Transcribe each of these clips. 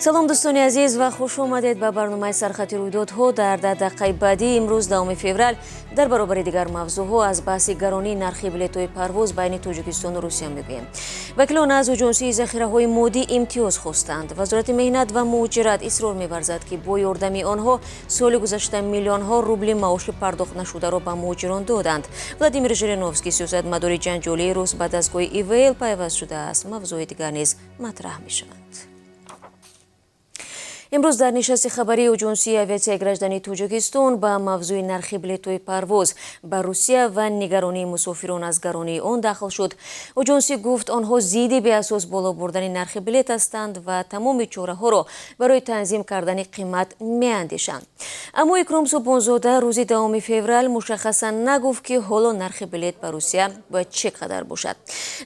салом дӯстони азиз ва хуш омадед ба барномаи сархати рӯйдодҳо. Дар дақиқаи баъди имрӯз 10 феврал дар баробари дигар мавзӯъҳо аз баҳси гаронии нархи билетҳои парвоз байни Тоҷикистону Русия мегӯем. Вакилон аз Аҷонсии захираҳои моддӣ имтиёз хостанд. Вазорати меҳнат ва муҳоҷират исрор меварзад, ки бо ёрдами онҳо соли гузашта миллионҳо рубли маоши пардохт нашударо ба муҳоҷирон доданд. Владимир Жириновский, сиёсатмадори ҷанҷолии рус ба дастгоҳи ИВЛ пайваст шудааст. Мавзӯи дигар низ матраҳ мешаванд. имрӯз дар нишасти хабарии Аҷонсии авиатсияи граждании Тоҷикистон ба мавзӯи нархи билетҳои парвоз ба Русия ва нигаронии мусофирон аз гаронии он дахл шуд. Аҷонсӣ гуфт, онҳо зидди беасос боло бурдани нархи билет ҳастанд ва тамоми чораҳоро барои танзим кардани қимат меандешанд. Аммо Икром Субҳонзода рӯзи 10 феврал мушаххасан нагуфт, ки ҳоло нархи билет ба Русия бояд чӣ қадар бошад.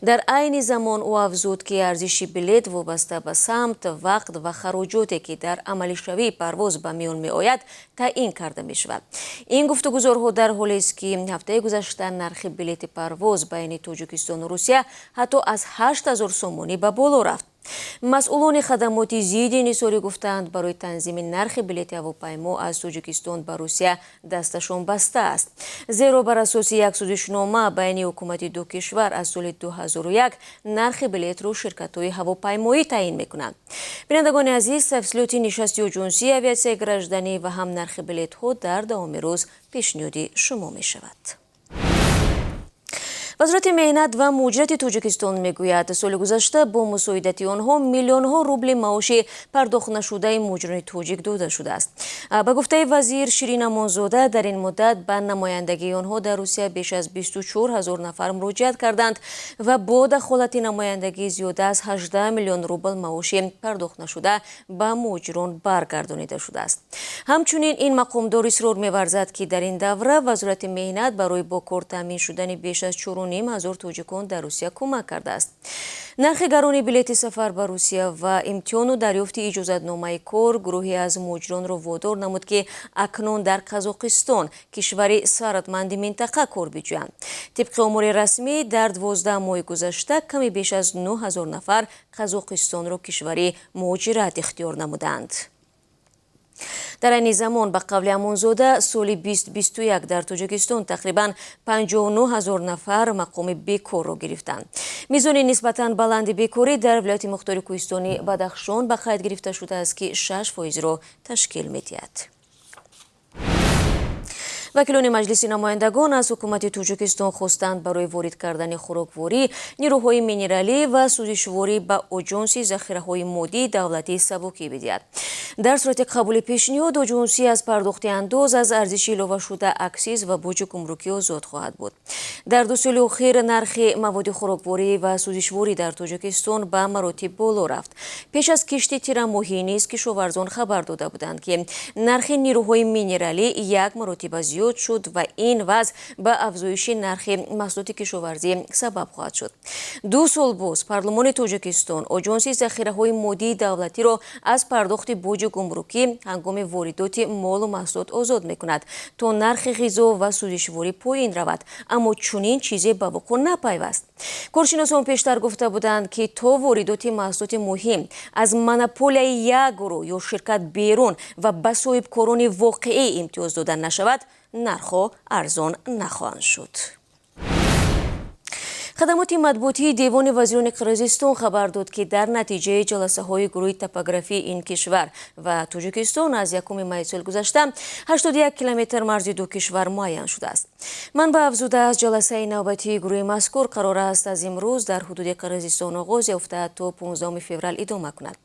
Дар айни замон ӯ афзуд, ки арзиши билет вобаста ба самт, вақт ва хароҷоте, ки дар амалишавии парвоз ба миён меояд, таъин карда мешавад. Ин гуфтугузорҳо дар ҳолест, ки ҳафтаи гузашта нархи билети парвоз байни Тоҷикистону Русия ҳатто аз 8000 сомонӣ ба боло рафт. масъулони хадамоти зидди нисорӣ гуфтанд, барои танзими нархи билети ҳавопаймо аз Тоҷикистон ба Русия дасташон баста аст. Зеро бар асоси як сӯзишнома байни ҳукумати ду кишвар аз соли 2001 нархи билетро ширкатҳои ҳавопаймоӣ таъин мекунанд. бинандагони азиз, тафсилоти нишасти Аҷонсии авиатсияи гражданӣ ва ҳам нархи билетҳо дар давоми рӯз пешниҳоди шумо мешавад. вазорати меҳнат ва муҳоҷирати Тоҷикистон мегӯяд, соли гузашта бо мусоидати онҳо миллионҳо рубли маоши пардохтнашудаи муҳоҷирони тоҷик дода шудааст. ба гуфтаи вазир Ширин Амонзода, дар ин муддат ба намояндагии онҳо дар Русия беш аз 24 000 нафар муроҷиат карданд ва бо дахолати намояндагӣ зиёда аз 18 миллион рубл маоши пардохтнашуда ба муҳоҷирон баргардонида шудааст. ҳамчунин ин мақомдор исрор меварзад, ки дар ин давра вазорати меҳнат барои бо кор таъмин шудани беш аз 4,5 тоҷикон дар Русия кӯмак кардааст. нархи гарони билети сафар ба Русия ва имтиёну дарёфти иҷозатномаи кор гурӯҳе аз муҳоҷиронро водор намуд, ки акнун дар Қазоқистон, кишвари сарватманди минтақа, кор биҷӯянд. тибқи омори расмӣ, дар 12 моҳи гузашта ками беш аз 9000 нафар Қазоқистонро кишвари муҳоҷират ихтиёр намуданд. дар айни замон, ба қавли Амонзода, соли 2021 дар Тоҷикистон тақрибан 59 000 нафар мақоми бекорро гирифтанд. мизони нисбатан баланди бекорӣ дар вилояти мухтори кӯҳистони Бадахшон ба қайд гирифта шудааст, ки 6%-ро ташкил медиҳад. вакилони маҷлиси намояндагон аз ҳукумати Тоҷикистон хостанд барои ворид кардани хӯрокворӣ, нирӯҳои минералӣ ва сӯзишворӣ ба Аҷонсии захираҳои моддии давлатӣ сабукӣ бидиҳад. дар сурати қабули пешниҳод, Аҷонсӣ аз пардохти андоз аз арзиши иловашуда аксиз ва боҷи гумрукӣ озод хоҳад буд. дар 2 соли охир нархи маводи хӯрокворӣ ва сӯзишворӣ дар Тоҷикистон ба маротиб боло рафт. пеш аз кишти тирамоҳӣ низ кишоварзон хабар дода буданд, ки нархи нирӯҳои минералӣ як маротиба зиёд шуд ва ин вазъ ба афзоиши нархи маҳсулоти кишоварзӣ сабаб хоҳад шуд. 2 сол боз парлумони Тоҷикистон Аҷонсии захираҳои моддии давлатиро аз пардохти боҷи гумрукӣ ҳангоми воридоти молу маҳсулот озод мекунад, то нархи ғизо ва сӯзишворӣ поин равад, аммо чунин чизе ба вуқӯъ напайваст. коршиносон пештар гуфта буданд, ки то воридоти маҳсулоти муҳим аз монополияи як гурӯҳ ё ширкат берун ва ба соҳибкорони воқеӣ имтиёз дода нашавад, нархҳо арзон нахоҳанд шуд. хадамоти матбуотии Девони вазирони Қирғизистон хабар дод, ки дар натиҷаи ҷаласаҳои гурӯҳи топографии ин кишвар ва Тоҷикистон аз 1 майи соли гузашта 81 километр марзи ду кишвар муайян шудааст. манба афзудааст, ҷаласаи навбатии гурӯҳи мазкур қарор аст аз имрӯз дар ҳудуди Қирғизистон оғоз ёфта то 15 феврал идома кунад.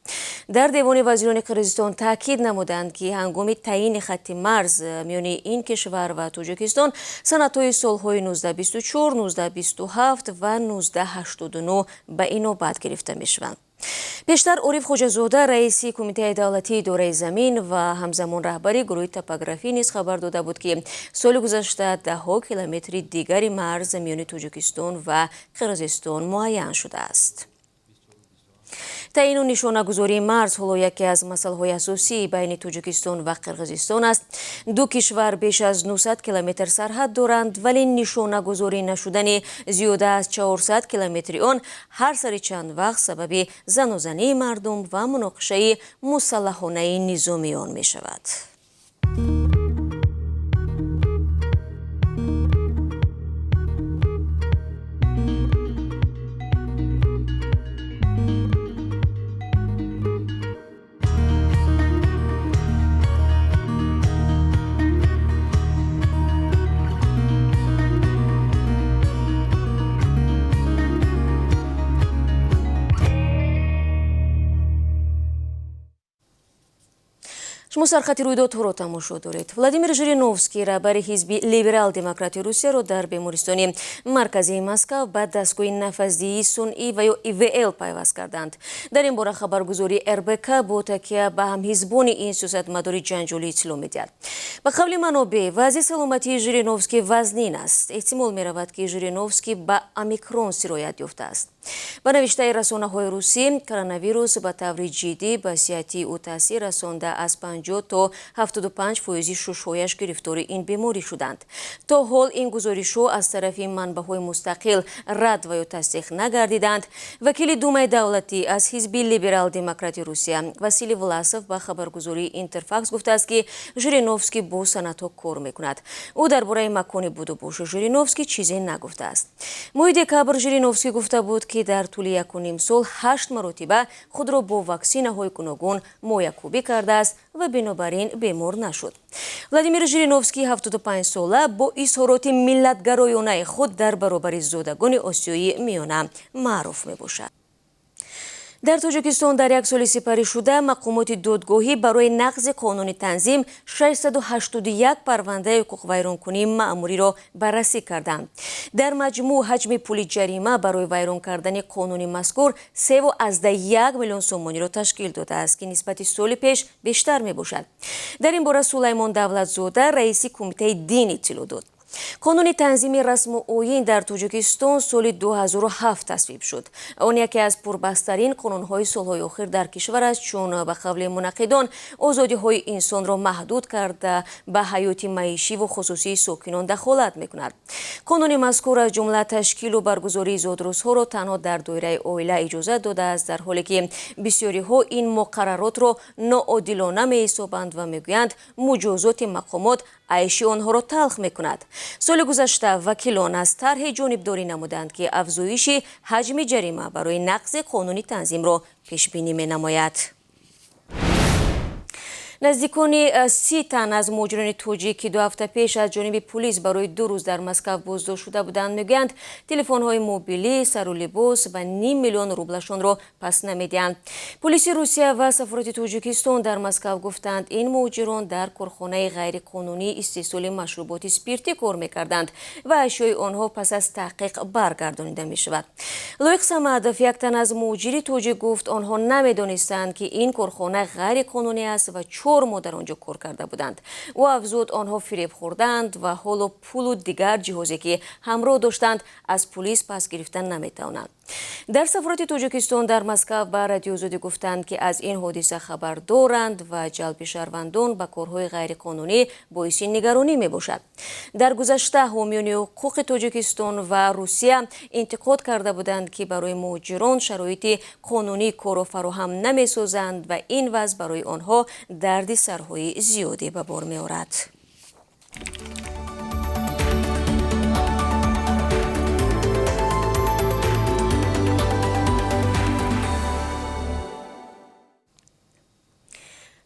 дар Девони вазирони Қирғизистон таъкид намуданд, ки ҳангоми таъини хатти марз миёни ин кишвар ва Тоҷикистон санадҳои солҳои 1924, 1927 ва 1989 ба инобат гирифта мешаванд. пештар Ориф Хоҷазода, раиси Кумитаи давлатии идораи замин ва ҳамзамон раҳбари гурӯҳи топографӣ низ хабар дода буд, ки соли гузашта 10 километри дигари марз миёни Тоҷикистон ва Қирғизистон муайян шудааст. تعیین و نشانه‌گذاری مرز حالا یکی از مسائل اساسی بین تاجیکستان و قرقیزستان است. دو کشور بیش از 900 کیلومتر سرحد دارند، ولی نشانه‌گذاری نشدن زیاده از 400 کیلومتری آن هر سر چند وقت سبب زن و زنی مردم و مناقشه مسلحانه نظامی آن می شود. شما سرخط رویدادها را تماشا دارید. ولادیمیر ژیرینوفسکی رهبر حزب لیبرال دموکراتی روسیه را در بیمارستان مرکزی مسکو به دستگاه نفس‌دهی صنعی و یا EVL پیوست کردند. در این باره خبرگزاری RBK با تکیه به همحزبان این سیاستمدار جنجالی اطلاع می‌دهد. به قول منابع وضع سلامتی ژیرینوفسکی وزنین است. احتمال می‌رود که ژیرینوفسکی به اومیکرون سرایت یافته است. به نوشته رسانه‌های روسی، کرونا به طور جدی به صحت او تاثیر رسانده از 50 تا 75% شش‌هایش گرفتار این بیماری شدند. تا حال این گزارش‌ها از طرف منبع‌های مستقل رد و یا تصدیق نگردیدند. وکیل دومای دولتی از حزب لیبرال دموکراتی روسیه واسیلی ولاسوف به خبرگزاری اینترفاکس گفته است که ژیرینوفسکی با سنات‌ها کار می‌کند. او درباره مکان بود و باش ژیرینوفسکی چیزی نگفته است. ماه دکامبر ژیرینوفسکی گفته بود که در طول 1.5 سال 8 مرتبه خود را با واکسین‌های گوناگون مایه‌کوبی کرده است و بنابراین بیمار نشد. ولادیمیر ژیرینوفسکی 75 ساله با اظهارات ملت‌گرایانه خود در برابر زادگان آسیایی میانه معروف میباشد. در تاجیکستان در یک سال سپری شده مقامات دادگاهی برای نقض قانون تنظیم 681 پرونده حقوق ویرانکنی مأموری را بررسی کردند. در مجموع حجم پول جریمه برای ویران کردن قانون مذکور 3.1 میلیون سومانی را تشکیل داده است که نسبت سال پیش بیشتر می باشد. در این باره سلیمان دولتزاده رئیس کمیته دین اطلاع داد. قانون تنظیم رسم و آیین در تاجیکستان سال 2007 تصویب شد. آن یکی از پربسترین قانون‌های سال‌های اخیر در کشور است، چون به قول منعقدان آزادی‌های انسان را محدود کرده به حیات معیشی و خصوصی ساکنان دخالت می‌کند. قانون مذکور از جمله تشکیل و برگزاری زادروزها را تنها در دایره عائله اجازه داده است، در حالی که بسیاری‌ها این مقررات را ناعادلانه می‌حسابند و می‌گویند مجازات مقامات عیش آنها را تلخ می‌کند. سال گذشته وکیلان از طرح جانبداری نمودند که افزایش حجم جریمه برای نقض قانون تنظیم را پیش بینی می‌نماید. نزدیکان 30 تن از مهاجران تاجیک که 2 هفته پیش از جانب پلیس برای 2 روز در مسکو بازداشت شده بودند میگویند تلفن‌های موبیلی، سر و لباس و 5 میلیون روبلشان را پس نمیدهند. پلیس روسیه و سفارت تاجیکستان در مسکو گفتند این مهاجران در کارخانه غیرقانونی استحصال مشروبات اسپریتی کار میکردند و اشیای آنها پس از تحقیق برگردانیده میشود. لایق سمدوف، یک تن از مهاجران تاجیک، گفت آنها نمیدانستند که این کارخانه غیرقانونی است و 4 ماه در آنجا کار کرده بودند. او افزود آنها فریب خوردند و حالا پول و دیگر جهازی که همراه داشتند از پلیس پس گرفتن نمیتوانند. در سفارت تاجیکستان در مسکو به رادیو آزادی گفتند که از این حادثه خبر دارند و جلب شهروندان به کارهای غیرقانونی باعث نگرانی میباشد. در گذشته حامیان حقوق تاجیکستان و روسیه انتقاد کرده بودند که برای مهاجران شرایط قانونی کار فراهم نمیسازند و این وضع برای آنها درد سرهای زیادی به بار میآورد.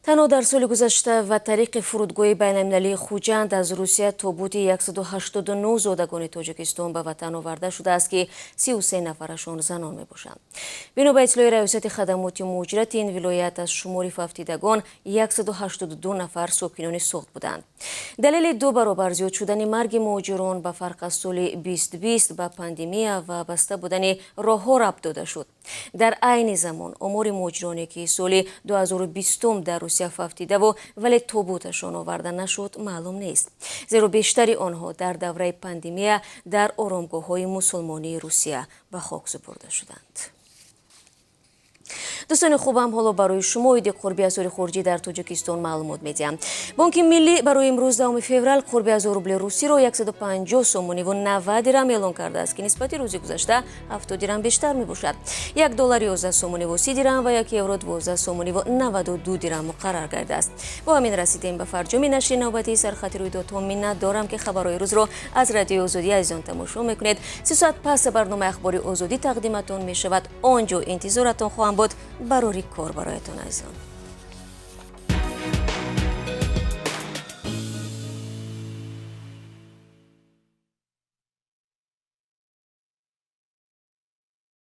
تنها در سال گذشته و طریق فرودگاه بین‌المللی خوجند از روسیه تابوت 189 زادگان تاجیکستان به وطن آورده شده است که 33 نفرشان زنان میباشند. بنا به اطلاع ریاست خدمات مهاجرت این ولایت از شمار فوتیدگان 182 نفر ساکنان سوخت بودند. دلیل 2 برابر زیاد شدن مرگ مهاجران به فرق از سال 2020 به پاندمی و بسته بودن راه‌ها ربط داده شد. در عین زمان آمار مهاجرانی که سال 2020 در روسیه فوتیده و ولی تابوتشان آورده نشد معلوم نیست، زیرا بیشتر آنها در دوره پاندمی در آرامگاه‌های مسلمانی روسیه به خاک سپرده شدند. دوستان خوبم، حالا برای شما ایده قربی از خارجی در تاجیکستان معلومات میدیم. بانک ملی برای امروز 2 فوریه قربی از روبل روسی را 150 سومونی و 90 درم اعلام کرده است که نسبت روز گذشته 70 درم بیشتر می باشد. $1 11 سومونی و 30 درم و 1 یورو 12 سومونی و 92 درم مقرر کرده است. با همین رسیدیم به فرجام نشر نوبتی سرخط رویدادها. منت دارم که خبرهای روز را از رادیو آزادی عزیزان تماشا میکنید. 3 ساعت پس برنامه اخباری آزادی تقدیمتان می شود. آنجا انتظارتان خواهم بود. برای کار برایتان عزیزان.